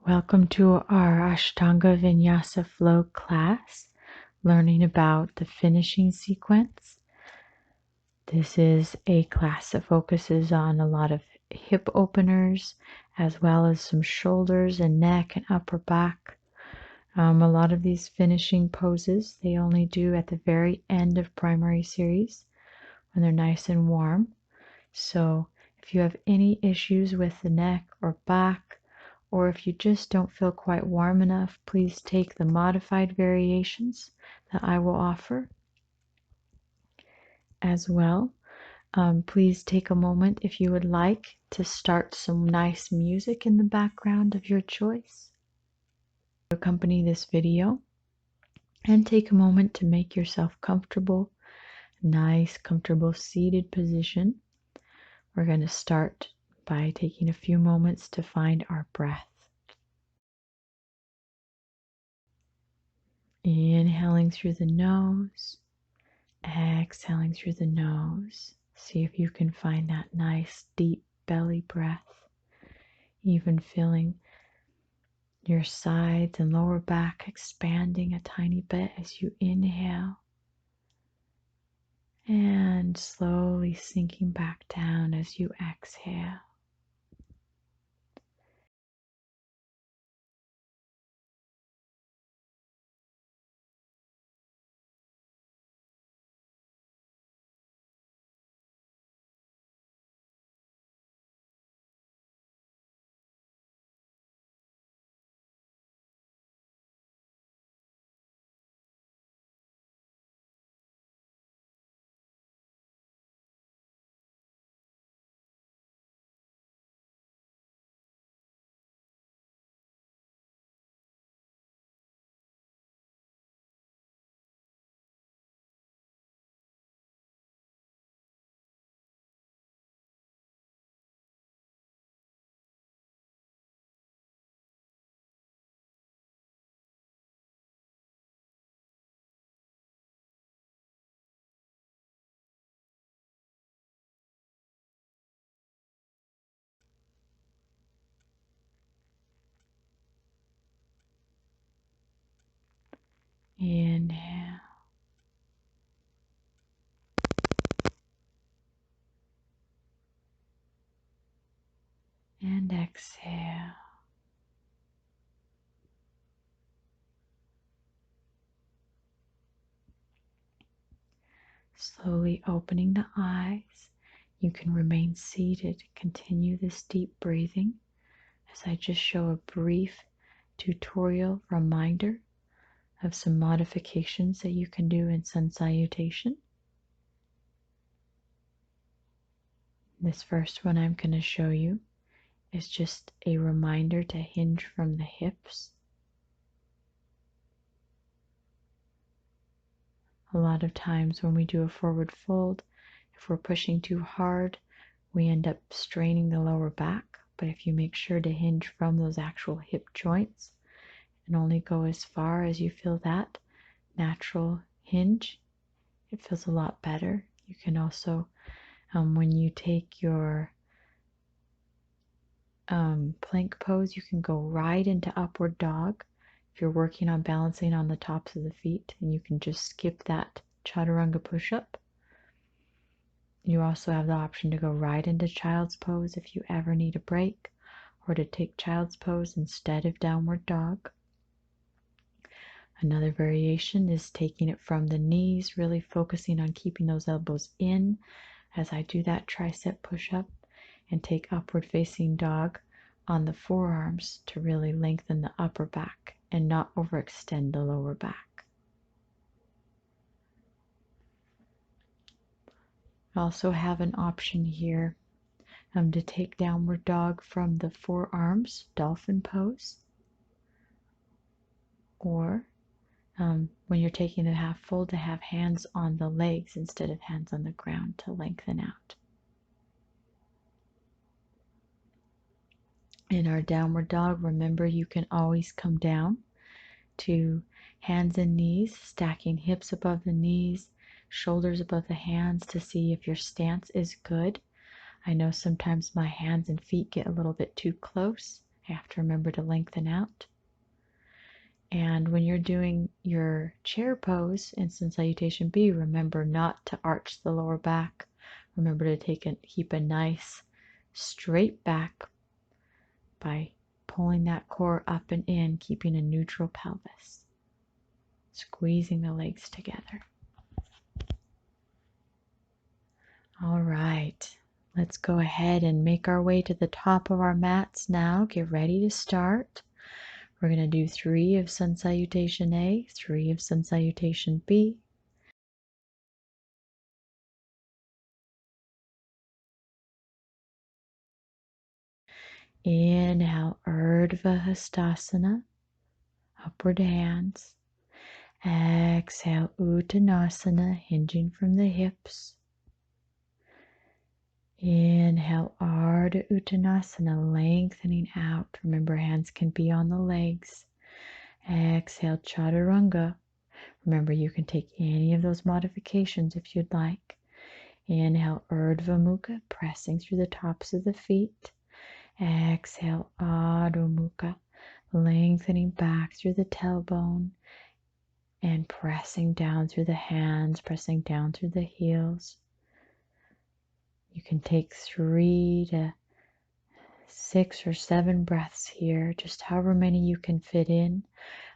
Welcome to our Ashtanga Vinyasa Flow class, learning about the finishing sequence. This is a class that focuses on a lot of hip openers, as well as some shoulders and neck and upper back. A lot of these finishing poses, they only do at the very end of primary series when they're nice and warm. So if you have any issues with the neck or back, or if you just don't feel quite warm enough, please take the modified variations that I will offer as well. Please take a moment if you would like to start some nice music in the background of your choice to accompany this video, and take a moment to make yourself comfortable, nice, comfortable seated position. We're going to start by taking a few moments to find our breath. Inhaling through the nose, exhaling through the nose. See if you can find that nice deep belly breath, even feeling your sides and lower back expanding a tiny bit as you inhale, and slowly sinking back down as you exhale. Inhale and exhale. Slowly opening the eyes. You can remain seated. Continue this deep breathing as I just show a brief tutorial reminder of some modifications that you can do in sun salutation. This first one I'm going to show you is just a reminder to hinge from the hips. A lot of times when we do a forward fold, if we're pushing too hard, we end up straining the lower back. But if you make sure to hinge from those actual hip joints and only go as far as you feel that natural hinge, it feels a lot better. You can also, when you take your plank pose, you can go right into upward dog if you're working on balancing on the tops of the feet, and you can just skip that chaturanga push-up. You also have the option to go right into child's pose if you ever need a break, or to take child's pose instead of downward dog. Another variation is taking it from the knees, really focusing on keeping those elbows in as I do that tricep push-up, and take upward facing dog on the forearms to really lengthen the upper back and not overextend the lower back. I also have an option here to take downward dog from the forearms, dolphin pose, or when you're taking a half fold, to have hands on the legs instead of hands on the ground to lengthen out. In our downward dog, remember you can always come down to hands and knees, stacking hips above the knees, shoulders above the hands to see if your stance is good. I know sometimes my hands and feet get a little bit too close, You have to remember to lengthen out. And when you're doing your chair pose in Sun Salutation B, remember not to arch the lower back. Remember to keep a nice straight back by pulling that core up and in, keeping a neutral pelvis. Squeezing the legs together. All right, let's go ahead and make our way to the top of our mats now. Get ready to start. We're going to do 3 of Sun Salutation A, 3 of Sun Salutation B. Inhale, Urdhva Hastasana, upward hands. Exhale, Uttanasana, hinging from the hips. Inhale, Ardha Uttanasana, lengthening out. Remember, hands can be on the legs. Exhale, Chaturanga. Remember, you can take any of those modifications if you'd like. Inhale, Urdhva Mukha, pressing through the tops of the feet. Exhale, Adho Mukha, lengthening back through the tailbone and pressing down through the hands, pressing down through the heels. You can take 3 to 6 or 7 breaths here, just however many you can fit in.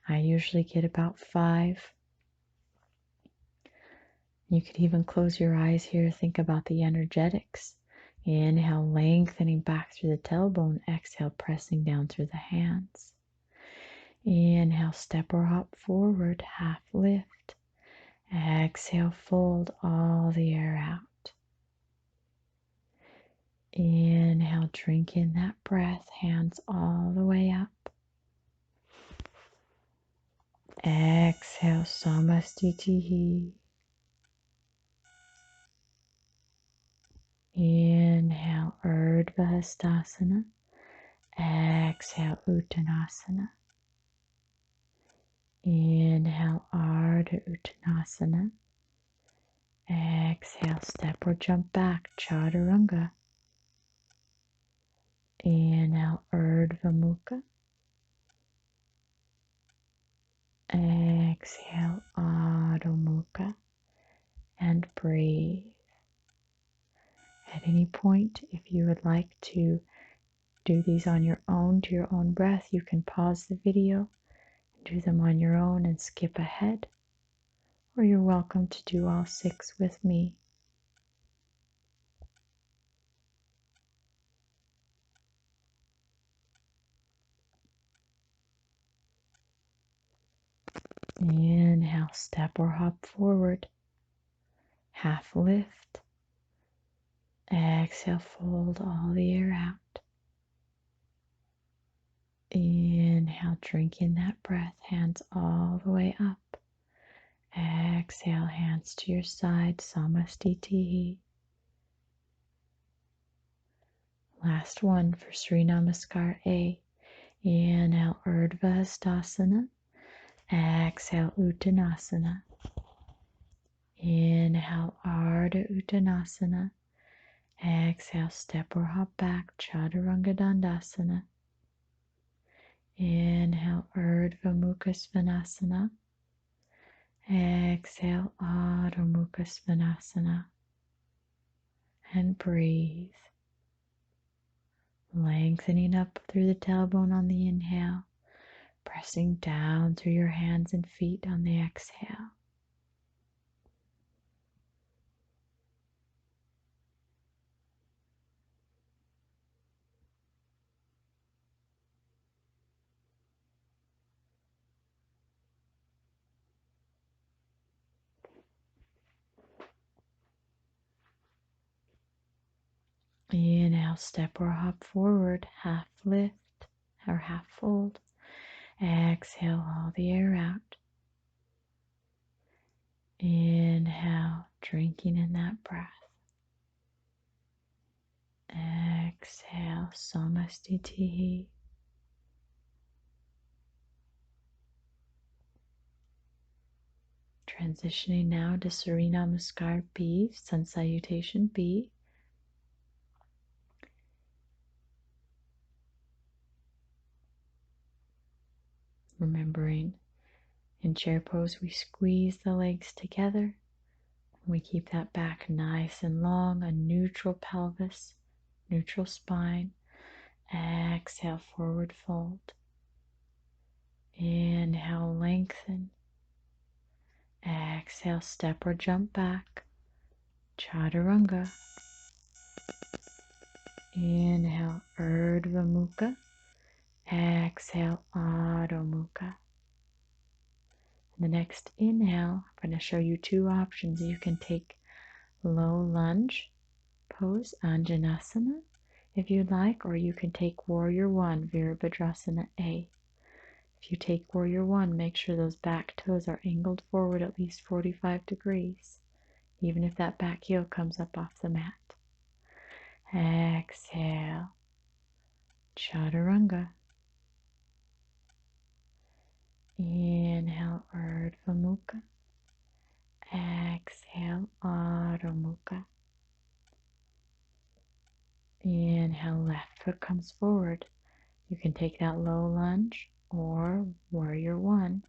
I usually get about 5. You could even close your eyes here, think about the energetics. Inhale, lengthening back through the tailbone. Exhale, pressing down through the hands. Inhale, step or hop forward, half lift. Exhale, fold all the air out. Inhale, drink in that breath, hands all the way up. Exhale, Samastitihi. Inhale, Urdhva Hastasana. Exhale, Uttanasana. Inhale, Ardha Uttanasana. Exhale, step or jump back, Chaturanga. Inhale, Urdhva Mukha. Exhale, Adho Mukha. And breathe. At any point, if you would like to do these on your own, to your own breath, you can pause the video, do them on your own and skip ahead, or you're welcome to do all 6 with me. Inhale, step or hop forward, half lift. Exhale, fold all the air out. Inhale, drink in that breath, hands all the way up. Exhale, hands to your side, Samastitihi. Last one for Sri Namaskar A. Inhale, Urdhva Hastasana. Exhale, Uttanasana. Inhale, Ardha Uttanasana. Exhale, step or hop back, Chaturanga Dandasana. Inhale, Urdhva Mukha Svanasana. Exhale, Adho Mukha Svanasana. And breathe. Lengthening up through the tailbone on the inhale. Pressing down through your hands and feet on the exhale. Inhale, step or hop forward, half lift or half fold. Exhale all the air out. Inhale, drinking in that breath. Exhale, Samastitihi. Transitioning now to Surya Namaskar B, Sun Salutation B. Remembering in chair pose, we squeeze the legs together. We keep that back nice and long, a neutral pelvis, neutral spine. Exhale, forward fold. Inhale, lengthen. Exhale, step or jump back. Chaturanga. Inhale, Urdhva Mukha. Exhale, Adho Mukha. The next inhale, I'm going to show you two options. You can take low lunge pose, Anjanasana, if you'd like, or you can take Warrior One, Virabhadrasana A. If you take Warrior One, make sure those back toes are angled forward at least 45 degrees, even if that back heel comes up off the mat. Exhale, Chaturanga. Inhale, Urdhva Mukha. Exhale, Adho Mukha. Inhale, left foot comes forward. You can take that low lunge or Warrior One.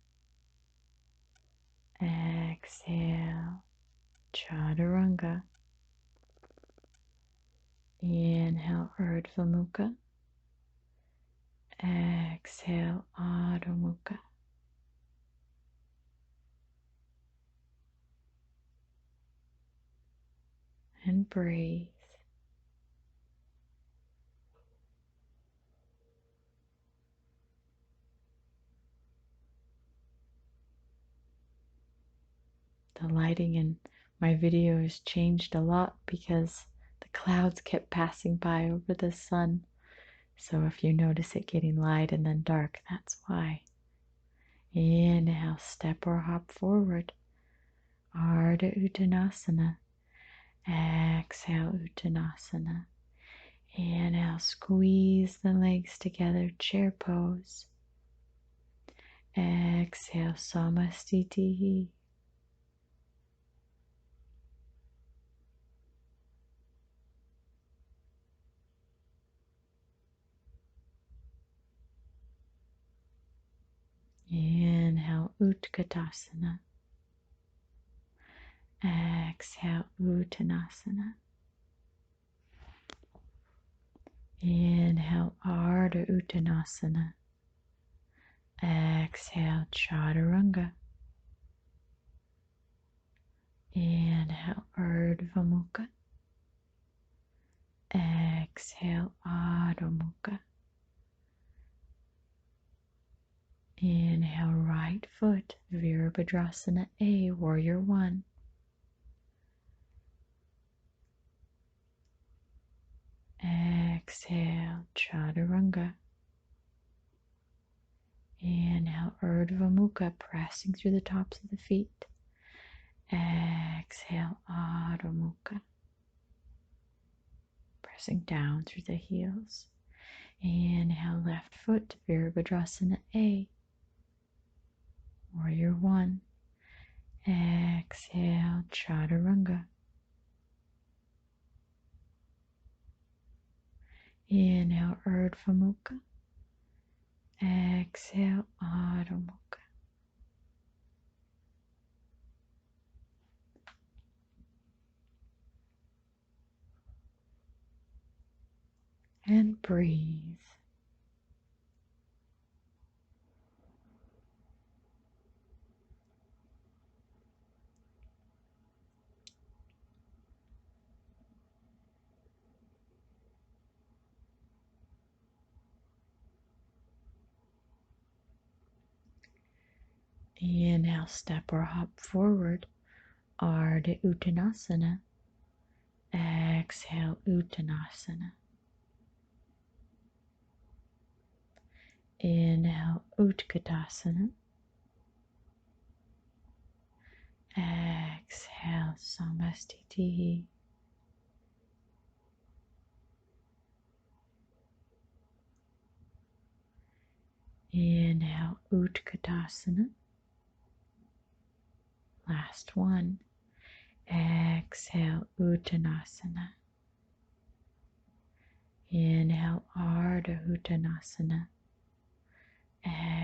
Exhale, Chaturanga. Inhale, Urdhva Mukha. Exhale, Adho Mukha. And breathe. The lighting in my videos changed a lot because the clouds kept passing by over the sun. So if you notice it getting light and then dark, that's why. Inhale, step or hop forward. Ardha Uttanasana. Exhale, Uttanasana. Inhale, squeeze the legs together, chair pose. Exhale, Samastitihi. Inhale, Utkatasana. Exhale, Uttanasana. Inhale, Ardha Uttanasana. Exhale, Chaturanga. Inhale, Urdhva Mukha. Exhale, Adho Mukha. Inhale, right foot, Virabhadrasana A, Warrior One. Exhale, Chaturanga. Inhale, Urdhva Mukha, pressing through the tops of the feet. Exhale, Adho Mukha, pressing down through the heels. Inhale, left foot, Virabhadrasana A, Warrior One. Exhale, Chaturanga. Inhale, Urdhva Mukha. Exhale, Adho Mukha. And breathe. Inhale, step or hop forward, Ardha Uttanasana. Exhale, Uttanasana. Inhale, Utkatasana. Exhale, Samastitihi. Inhale, Utkatasana. Last one. Exhale, Uttanasana. Inhale, Ardha Uttanasana.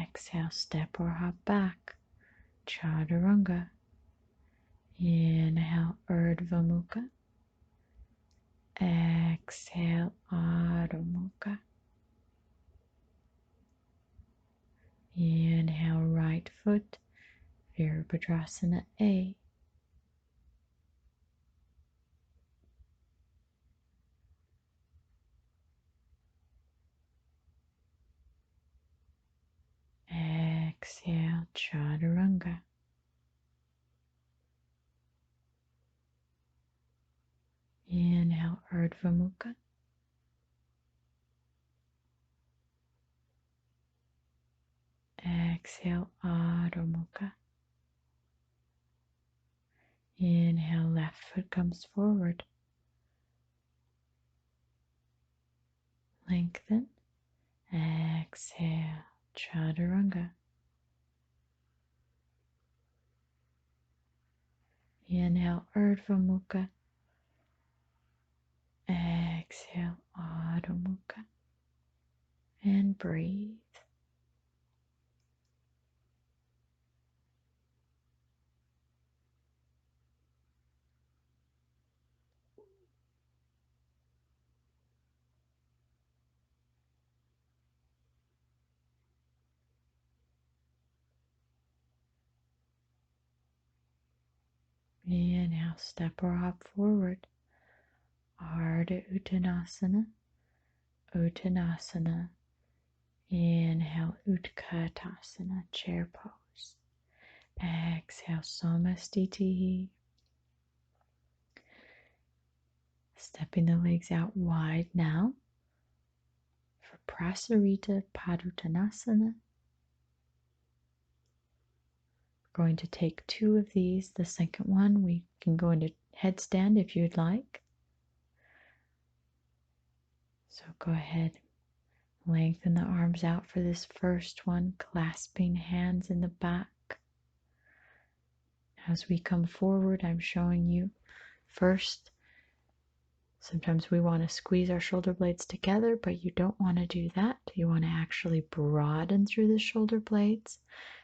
Exhale, step or hop back. Chaturanga. Inhale, Urdhva Mukha. Exhale, Adho Mukha. Inhale, right foot, Virabhadrasana A. Exhale, Chaturanga. Inhale, Urdhva Mukha. Exhale, Adho Mukha. Inhale, left foot comes forward. Lengthen. Exhale, Chaturanga. Inhale, Urdhva Mukha. Exhale, Adho Mukha. And breathe. Inhale, step or hop forward. Ardha Uttanasana. Uttanasana. Inhale, Utkatasana, chair pose. Exhale, Samastiti. Stepping the legs out wide now for Prasarita Paduttanasana. We're going to take 2 of these. The second one, we can go into headstand if you'd like. So go ahead, lengthen the arms out for this first one, clasping hands in the back. As we come forward, I'm showing you first. Sometimes we want to squeeze our shoulder blades together, but you don't want to do that. You want to actually broaden through the shoulder blades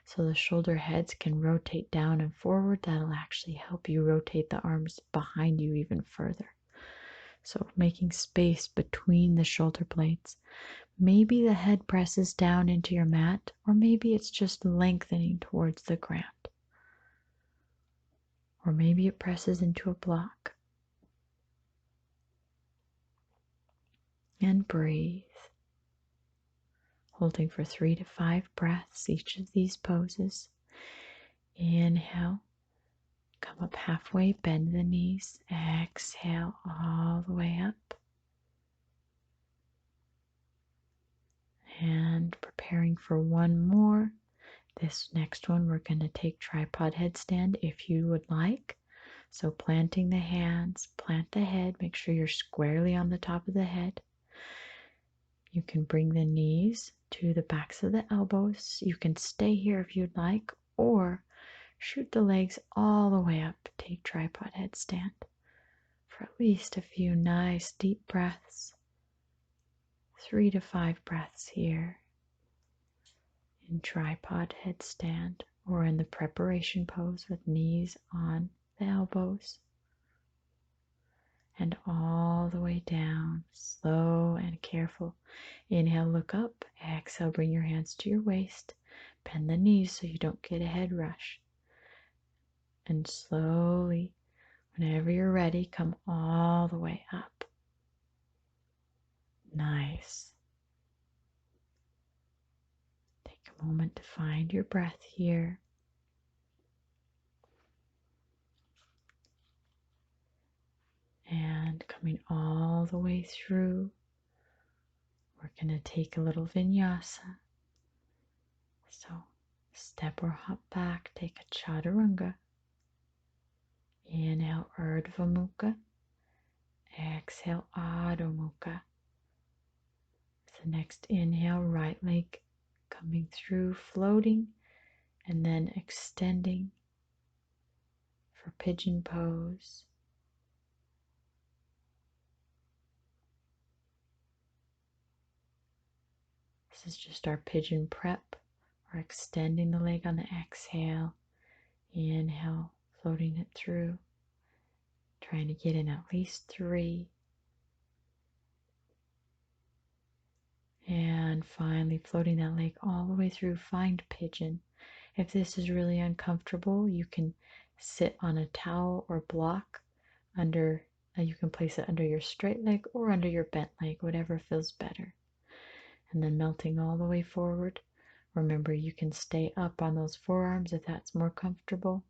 so the shoulder heads can rotate down and forward. That'll actually help you rotate the arms behind you even further. So making space between the shoulder blades. Maybe the head presses down into your mat, or maybe it's just lengthening towards the ground. Or maybe it presses into a block. And breathe. Holding for 3 to 5 breaths each of these poses. Inhale, come up halfway, bend the knees. Exhale all the way up. And preparing for one more. This next one, we're going to take tripod headstand if you would like. So planting the hands, plant the head, make sure you're squarely on the top of the head. You can bring the knees to the backs of the elbows. You can stay here if you'd like, or shoot the legs all the way up. Take tripod headstand for at least a few nice deep breaths. 3 to 5 breaths here in tripod headstand or in the preparation pose with knees on the elbows. And all the way down, slow and careful. Inhale, look up. Exhale, bring your hands to your waist. Bend the knees so you don't get a head rush. And slowly, whenever you're ready, come all the way up. Nice. Take a moment to find your breath here. And coming all the way through, we're going to take a little vinyasa. So step or hop back, take a chaturanga. Inhale, Urdhva Mukha. Exhale, Adho Mukha. The next inhale, right leg coming through, floating, and then extending for pigeon pose. This is just our pigeon prep We're extending the leg on the exhale. Inhale, floating it through. Trying to get in at least 3. And finally floating that leg all the way through. Find pigeon. If this is really uncomfortable, you can sit on a towel or block under, you can place it under your straight leg or under your bent leg, whatever feels better. And then melting all the way forward. Remember, you can stay up on those forearms if that's more comfortable.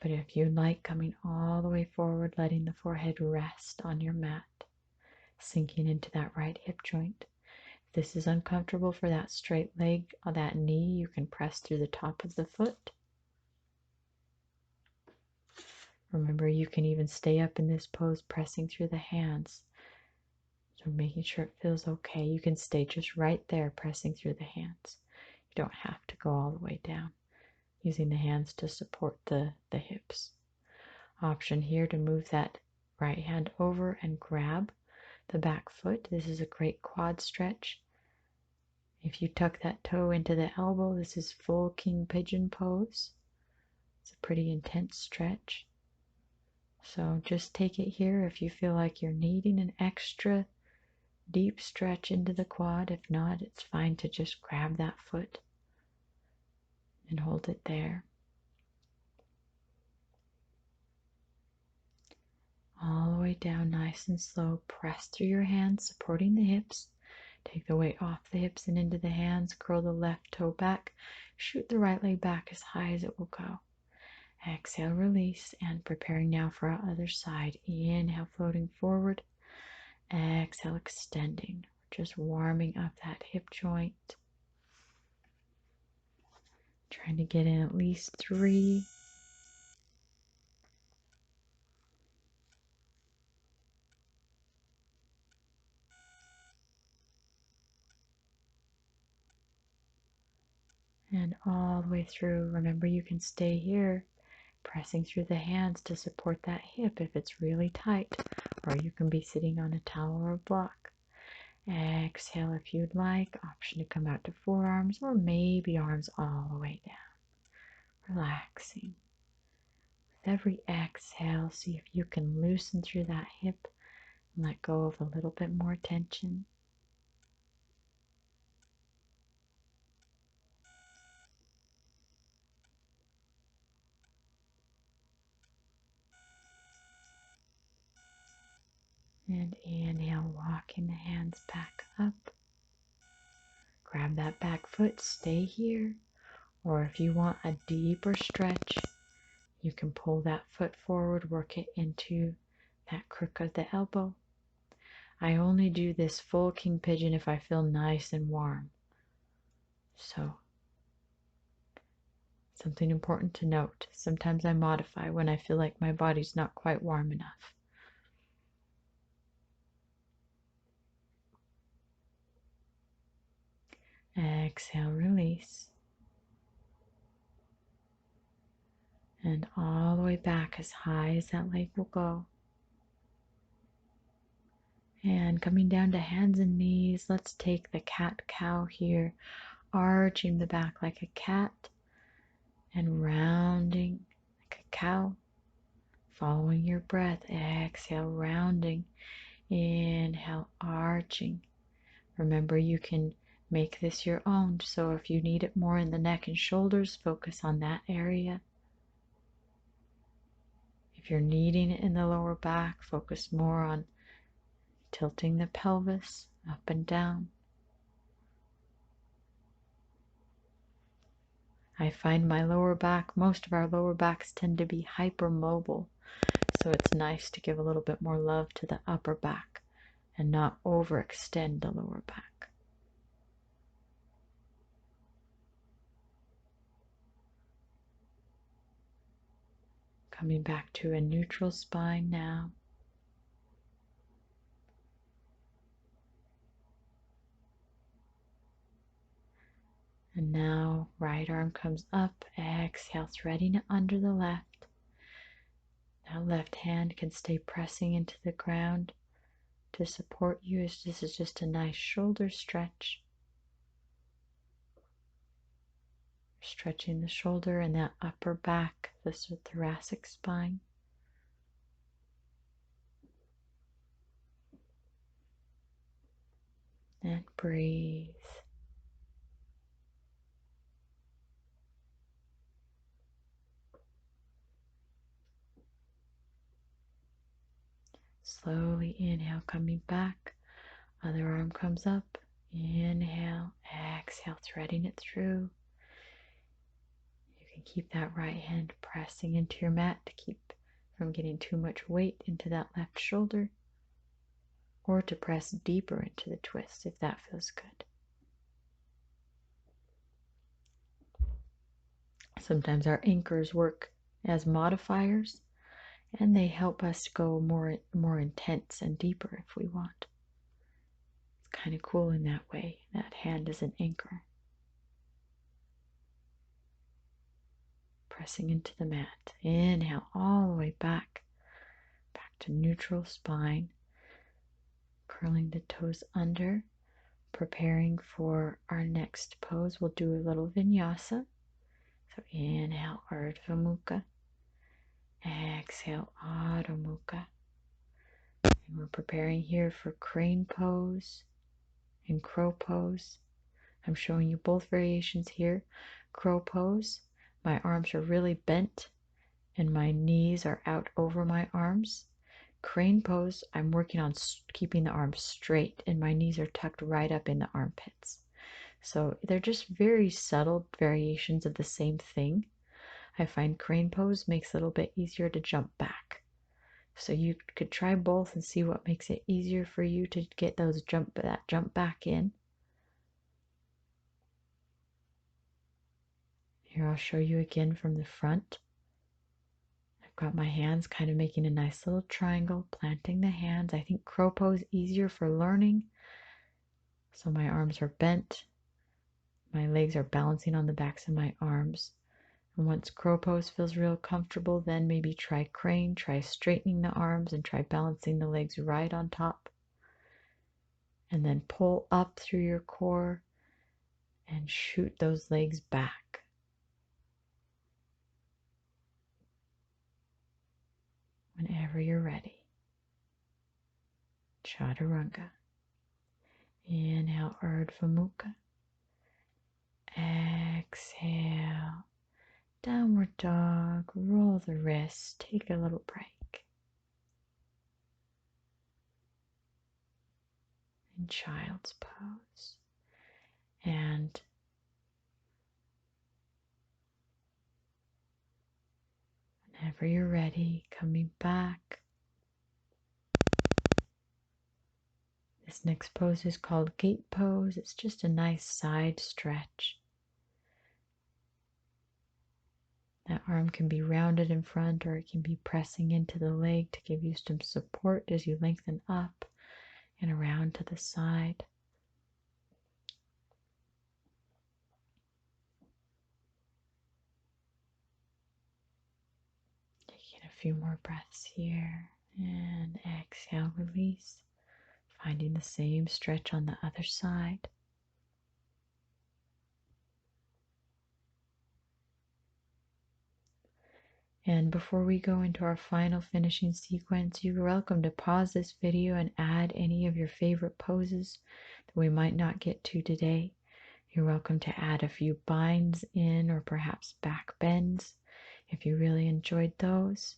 But if you like, coming all the way forward, letting the forehead rest on your mat, sinking into that right hip joint. If this is uncomfortable for that straight leg or that knee, you can press through the top of the foot. Remember, you can even stay up in this pose, pressing through the hands. So making sure it feels okay. You can stay just right there, pressing through the hands. You don't have to go all the way down. Using the hands to support the hips. Option here to move that right hand over and grab the back foot. This is a great quad stretch. If you tuck that toe into the elbow, this is full king pigeon pose. It's a pretty intense stretch. So just take it here if you feel like you're needing an extra deep stretch into the quad. If not, it's fine to just grab that foot and hold it there. All the way down, nice and slow. Press through your hands, supporting the hips. Take the weight off the hips and into the hands. Curl the left toe back. Shoot the right leg back as high as it will go. Exhale, release, and preparing now for our other side. Inhale, floating forward. Exhale, extending. Just warming up that hip joint. Trying to get in at least 3. And all the way through. Remember, you can stay here, pressing through the hands to support that hip if it's really tight, or you can be sitting on a towel or a block. Exhale if you'd like. Option to come out to forearms or maybe arms all the way down. Relaxing. With every exhale, see if you can loosen through that hip and let go of a little bit more tension. And inhale, walking the hands back up. Grab that back foot, stay here. Or if you want a deeper stretch, you can pull that foot forward, work it into that crook of the elbow. I only do this full king pigeon if I feel nice and warm. So, something important to note. Sometimes I modify when I feel like my body's not quite warm enough. Exhale, release. And all the way back as high as that leg will go. And coming down to hands and knees, let's take the cat-cow here, arching the back like a cat and rounding like a cow. Following your breath, exhale, rounding. Inhale, arching. Remember, you can make this your own, so if you need it more in the neck and shoulders, focus on that area. If you're needing it in the lower back, focus more on tilting the pelvis up and down. I find my lower back, most of our lower backs tend to be hypermobile, so it's nice to give a little bit more love to the upper back and not overextend the lower back. Coming back to a neutral spine now. And now right arm comes up, exhale, threading it under the left. Now left hand can stay pressing into the ground to support you, as this is just a nice shoulder stretch. Stretching the shoulder and that upper back, the thoracic spine. And breathe. Slowly inhale, coming back. Other arm comes up. Inhale, exhale, threading it through. You can keep that right hand pressing into your mat to keep from getting too much weight into that left shoulder, or to press deeper into the twist if that feels good. Sometimes our anchors work as modifiers, and they help us go more intense and deeper if we want. It's kind of cool in that way. That hand is an anchor. Pressing into the mat. Inhale all the way back to neutral spine. Curling the toes under. Preparing for our next pose. We'll do a little vinyasa. So inhale, Urdhva Mukha. Exhale, Adho Mukha. And we're preparing here for crane pose and crow pose. I'm showing you both variations here. Crow pose, my arms are really bent and my knees are out over my arms. Crane pose, I'm working on keeping the arms straight and my knees are tucked right up in the armpits. So they're just very subtle variations of the same thing. I find crane pose makes it a little bit easier to jump back. So you could try both and see what makes it easier for you to get that jump back in. Here I'll show you again from the front. I've got my hands kind of making a nice little triangle, planting the hands. I think crow pose easier for learning. So my arms are bent. My legs are balancing on the backs of my arms. And once crow pose feels real comfortable, then maybe try crane, try straightening the arms and try balancing the legs right on top. And then pull up through your core and shoot those legs back. Whenever you're ready. Chaturanga. Inhale, Urdhva Mukha. Exhale. Downward dog. Roll the wrists. Take a little break. And child's pose. And whenever you're ready, coming back. This next pose is called gate pose. It's just a nice side stretch. That arm can be rounded in front or it can be pressing into the leg to give you some support as you lengthen up and around to the side. Taking a few more breaths here and exhale, release. Finding the same stretch on the other side. And before we go into our final finishing sequence, you're welcome to pause this video and add any of your favorite poses that we might not get to today. You're welcome to add a few binds in or perhaps back bends if you really enjoyed those.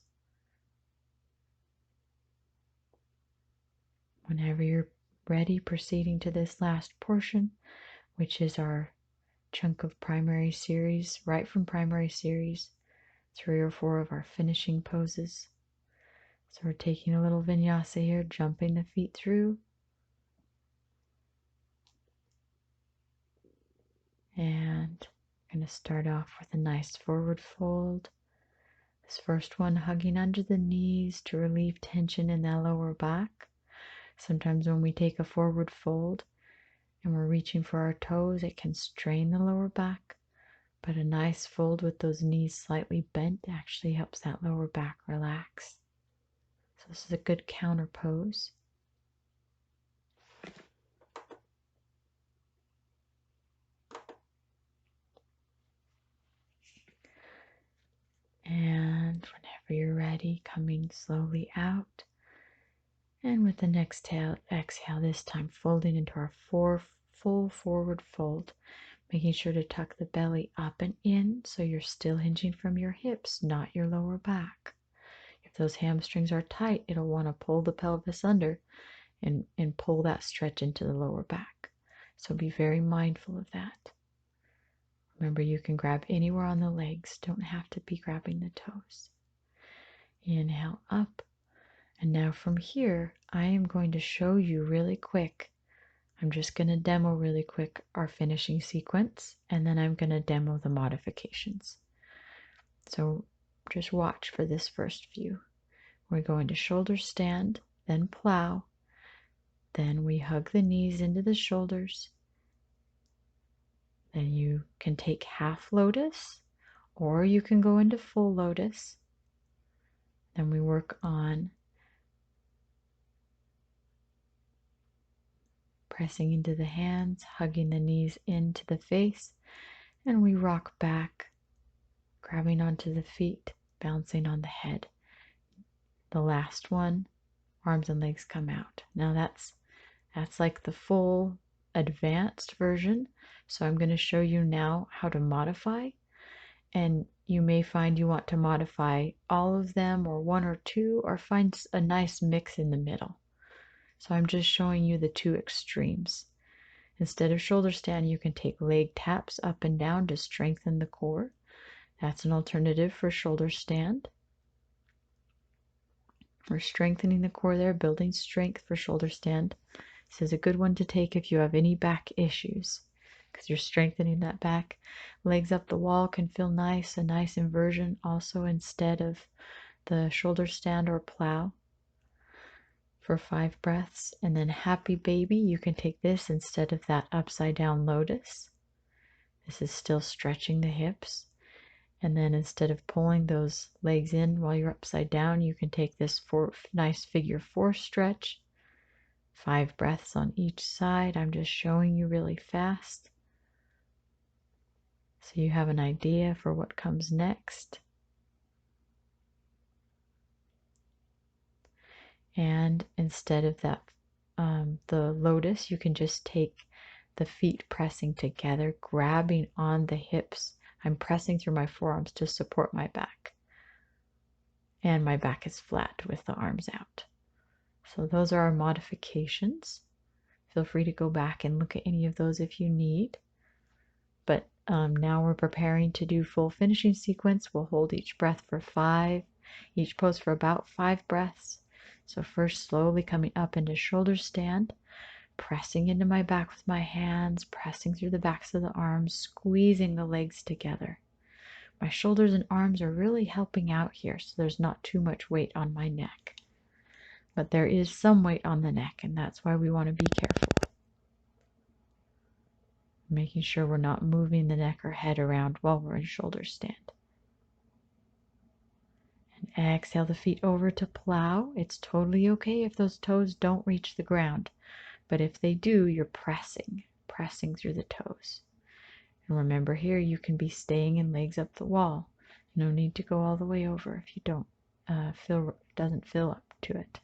Whenever you're ready, proceeding to this last portion, which is our chunk of primary series, right from primary series, 3 or 4 of our finishing poses. So we're taking a little vinyasa here, jumping the feet through. And I'm going to start off with a nice forward fold. This first one hugging under the knees to relieve tension in that lower back. Sometimes when we take a forward fold and we're reaching for our toes, it can strain the lower back. But a nice fold with those knees slightly bent actually helps that lower back relax. So this is a good counter pose. steady, coming slowly out. And with the next exhale, this time folding into our full forward fold, making sure to tuck the belly up and in so you're still hinging from your hips, not your lower back. If those hamstrings are tight, it'll want to pull the pelvis under and pull that stretch into the lower back. So be very mindful of that. Remember, you can grab anywhere on the legs, don't have to be grabbing the toes. Inhale up. And now from here, I am going to show you really quick. I'm just going to demo really quick our finishing sequence, and then I'm going to demo the modifications. So just watch for this first few. We're going to shoulder stand, then plow. Then we hug the knees into the shoulders. Then you can take half lotus, or you can go into full lotus. Then we work on pressing into the hands, hugging the knees into the face, and we rock back, grabbing onto the feet, bouncing on the head. The last one, arms and legs come out. Now that's like the full advanced version. So I'm going to show you now how to modify, and you may find you want to modify all of them or one or two, or find a nice mix in the middle. So I'm just showing you the two extremes. Instead of shoulder stand, you can take leg taps up and down to strengthen the core. That's an alternative for shoulder stand. We're strengthening the core there, building strength for shoulder stand. This is a good one to take if you have any back issues, because you're strengthening that back. Legs up the wall can feel nice, a nice inversion also instead of the shoulder stand or plow for 5 breaths. And then happy baby, you can take this instead of that upside down lotus. This is still stretching the hips. And then instead of pulling those legs in while you're upside down, you can take this nice figure 4 stretch. 5 breaths on each side. I'm just showing you really fast so you have an idea for what comes next. And instead of that, the lotus, you can just take the feet pressing together, grabbing on the hips. I'm pressing through my forearms to support my back. And my back is flat with the arms out. So those are our modifications. Feel free to go back and look at any of those if you need. But now we're preparing to do full finishing sequence. We'll hold each breath for 5, each pose for about 5 breaths. So first, slowly coming up into shoulder stand, pressing into my back with my hands, pressing through the backs of the arms, squeezing the legs together. My shoulders and arms are really helping out here, so there's not too much weight on my neck. But there is some weight on the neck, and that's why we want to be careful. Making sure we're not moving the neck or head around while we're in shoulder stand. And exhale the feet over to plow. It's totally okay if those toes don't reach the ground, but if they do, you're pressing through the toes. And remember here, you can be staying in legs up the wall. No need to go all the way over if you don't doesn't feel up to it.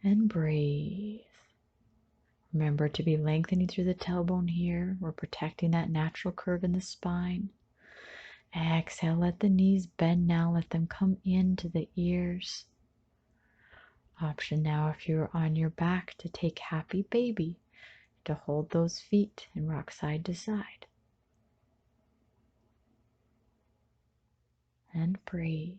And breathe. Remember to be lengthening through the tailbone here. We're protecting that natural curve in the spine. Exhale, let the knees bend now. Let them come into the ears. Option now, if you're on your back, to take happy baby, to hold those feet and rock side to side. And breathe.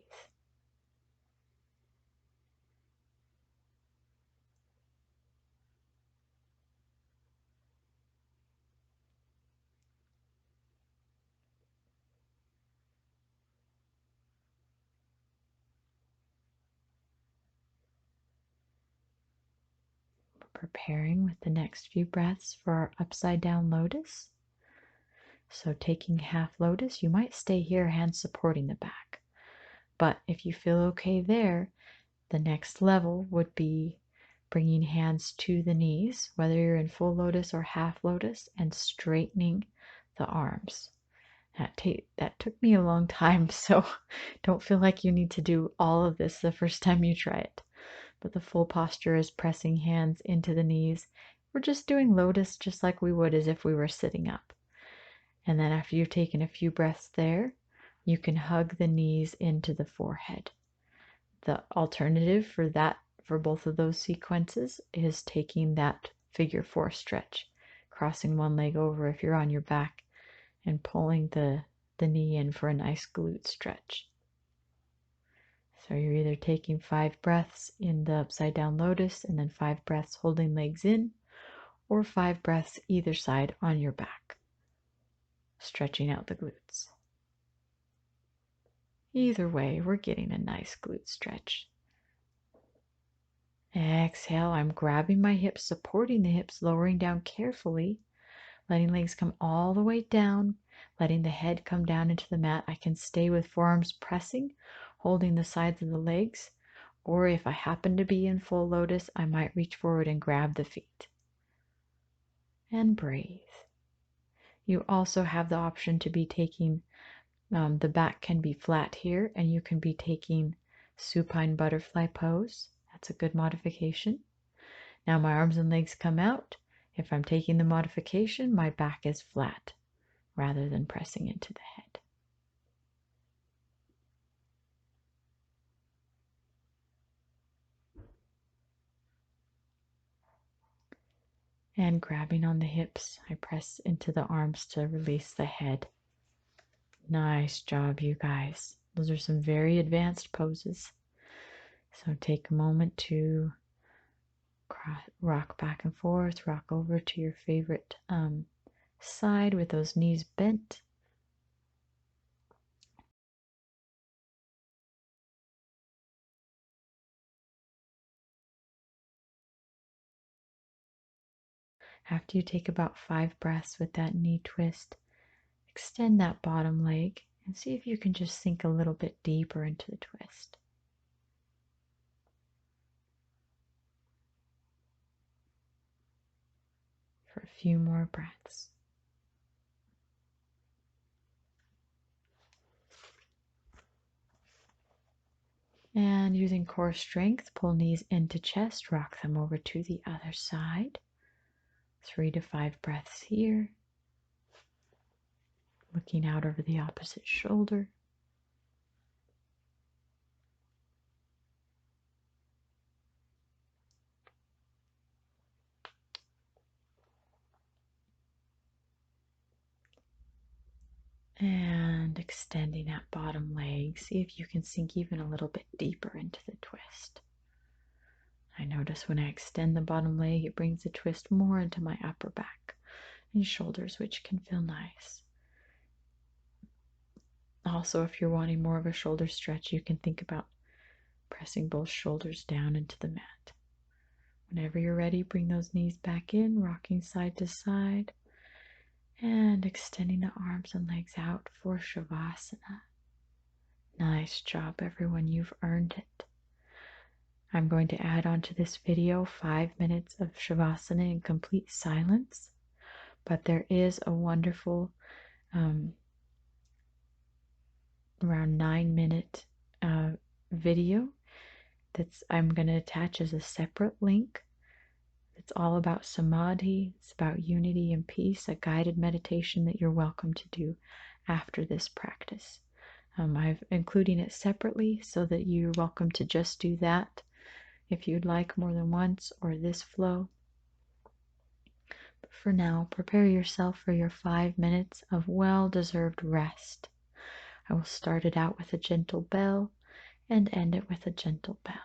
Preparing with the next few breaths for our upside down lotus. So taking half lotus, you might stay here, hands supporting the back. But if you feel okay there, the next level would be bringing hands to the knees, whether you're in full lotus or half lotus, and straightening the arms. That took me a long time, so don't feel like you need to do all of this the first time you try it. But the full posture is pressing hands into the knees. We're just doing lotus just like we would as if we were sitting up. And then after you've taken a few breaths there, you can hug the knees into the forehead. The alternative for both of those sequences is taking that figure 4 stretch, crossing one leg over if you're on your back and pulling the knee in for a nice glute stretch. So you're either taking 5 breaths in the upside down lotus and then 5 breaths holding legs in, or 5 breaths either side on your back, stretching out the glutes. Either way, we're getting a nice glute stretch. Exhale, I'm grabbing my hips, supporting the hips, lowering down carefully, letting legs come all the way down, letting the head come down into the mat. I can stay with forearms pressing, holding the sides of the legs, or if I happen to be in full lotus, I might reach forward and grab the feet. And breathe. You also have the option to be taking, the back can be flat here, and you can be taking supine butterfly pose. That's a good modification. Now my arms and legs come out. If I'm taking the modification, my back is flat rather than pressing into the head. And grabbing on the hips, I press into the arms to release the head. Nice job, you guys. Those are some very advanced poses. So take a moment to rock back and forth, rock over to your favorite side with those knees bent. After you take about 5 breaths with that knee twist, extend that bottom leg and see if you can just sink a little bit deeper into the twist. For a few more breaths. And using core strength, pull knees into chest, rock them over to the other side. 3 to 5 breaths here. Looking out over the opposite shoulder. And extending that bottom leg. See if you can sink even a little bit deeper into the twist. I notice when I extend the bottom leg, it brings the twist more into my upper back and shoulders, which can feel nice. Also, if you're wanting more of a shoulder stretch, you can think about pressing both shoulders down into the mat. Whenever you're ready, bring those knees back in, rocking side to side, and extending the arms and legs out for Shavasana. Nice job, everyone. You've earned it. I'm going to add onto this video 5 minutes of Shavasana in complete silence, but there is a wonderful around 9-minute video that's I'm going to attach as a separate link. It's all about samadhi, it's about unity and peace, a guided meditation that you're welcome to do after this practice. I'm including it separately so that you're welcome to just do that if you'd like more than once, or this flow. But for now, prepare yourself for your 5 minutes of well-deserved rest. I will start it out with a gentle bell and end it with a gentle bell.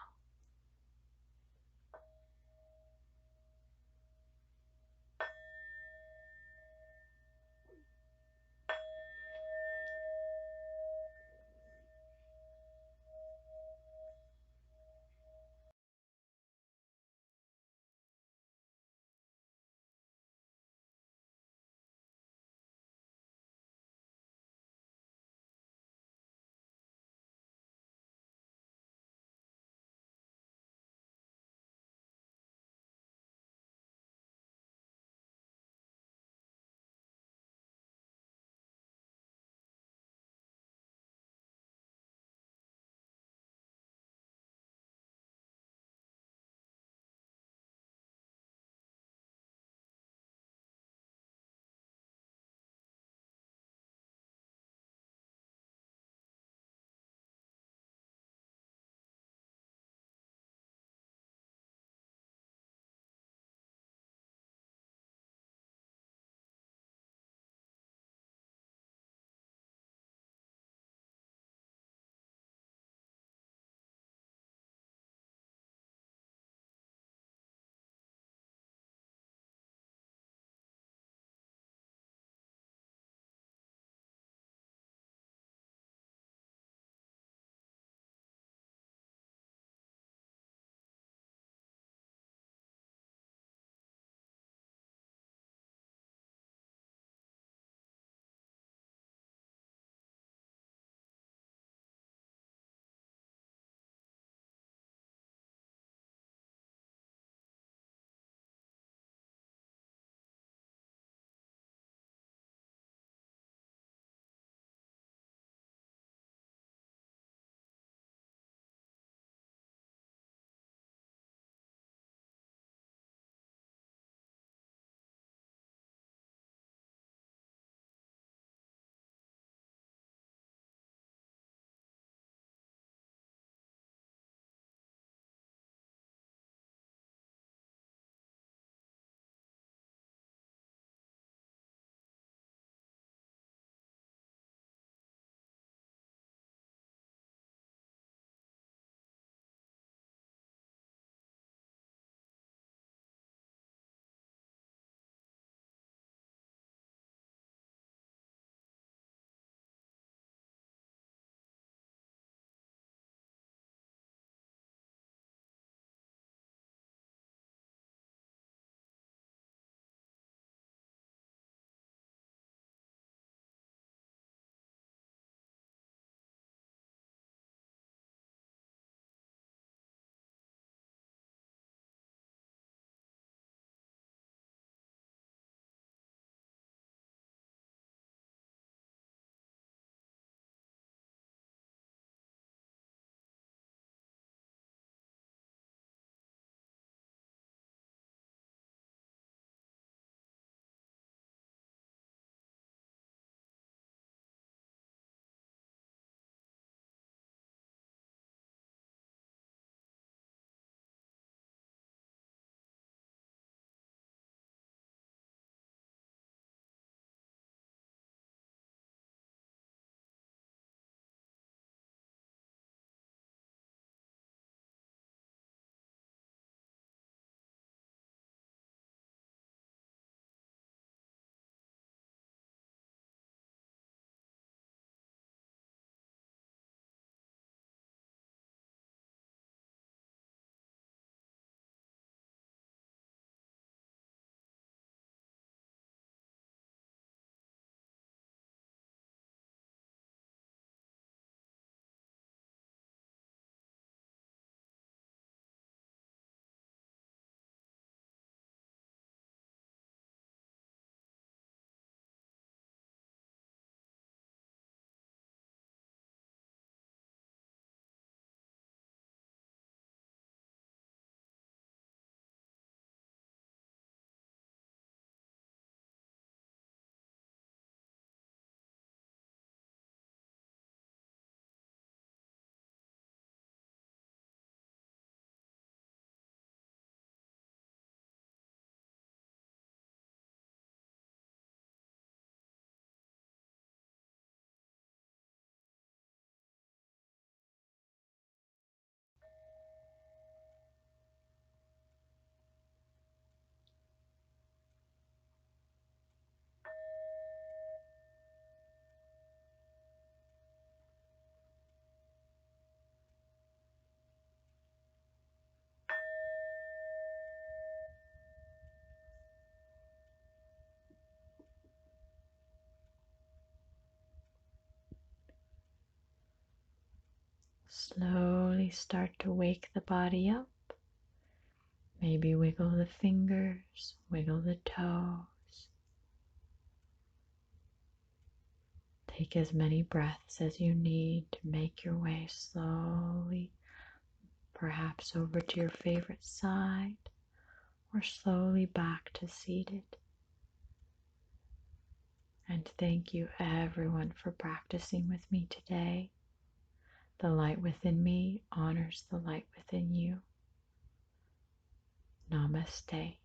Slowly start to wake the body up. Maybe wiggle the fingers, wiggle the toes. Take as many breaths as you need to make your way slowly, perhaps over to your favorite side, or slowly back to seated. And thank you everyone for practicing with me today. The light within me honors the light within you. Namaste.